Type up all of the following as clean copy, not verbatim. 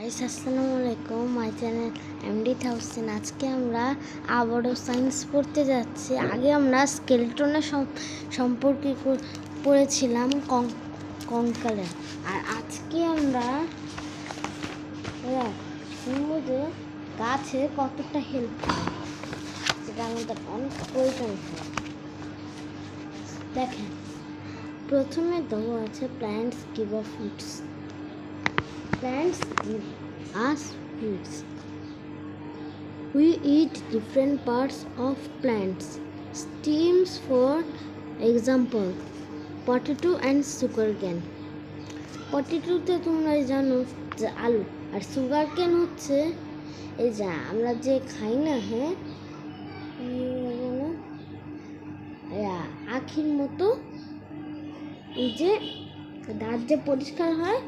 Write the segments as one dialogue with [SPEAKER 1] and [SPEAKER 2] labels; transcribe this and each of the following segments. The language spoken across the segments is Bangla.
[SPEAKER 1] গাইস আসসালামু আলাইকুম, মাই চ্যানেল এমডি থাউসেন্ড। আজকে আমরা আবারও সায়েন্স পড়তে যাচ্ছি। আগে আমরা স্কেলটনের সম্পর্কে পড়েছিলাম কঙ্কালের, আর আজকে আমরা শুনবো যে গাছে কতটা হেল্প করে, যেটা আমাদের অনেক প্রয়োজন হয়। দেখেন, প্রথমে দেওয়া আছে plants give us foods. Plants give us foods. We eat different parts of plants. Stems, for example, potato and sugarcane. Potato তে তোমরা জানো যে আলু, আর সুগারকেন হচ্ছে এই যে আমরা যে খাই না, আখির মতো, এই যে দাঁত যে পরিষ্কার হয়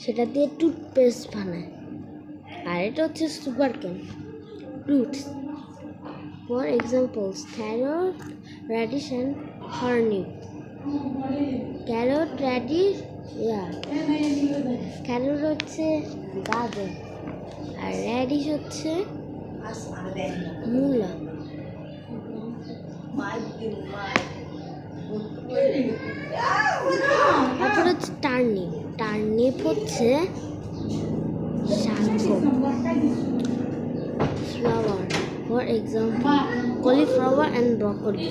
[SPEAKER 1] সেটা দিয়ে টুথপেস্ট বানায়। আর এটা হচ্ছে sugarcane. Fruits, for examples carrot, radish and Horne. Carrot হচ্ছে গাজর, আর র্যাডিশ হচ্ছে মূলা। তারপর হচ্ছে টার্নিপ হচ্ছে শাক। Flower, for example cauliflower and broccoli.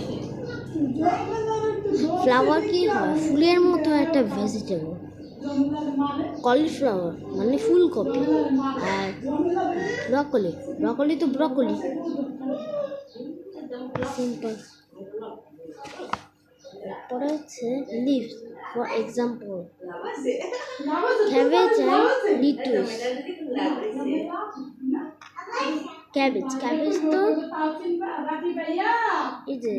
[SPEAKER 1] Flower কি হয়? ফুলের মতো একটা ভেজিটেবল। কলিফ্লাওয়ার মানে ফুলকপি, আর ব্রকলি তো ব্রকলি, সিম্পল। তারপরে হচ্ছে leaves, for example cabbage and lettuce. Cabbage তো এই যে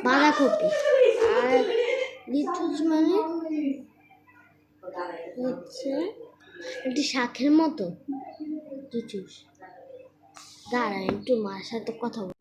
[SPEAKER 1] বাঁধাকপি, আর লিটুস মানে হচ্ছে একটি শাকের মতো লিটুস। দাঁড়া, একটু মার সাথে কথা বল।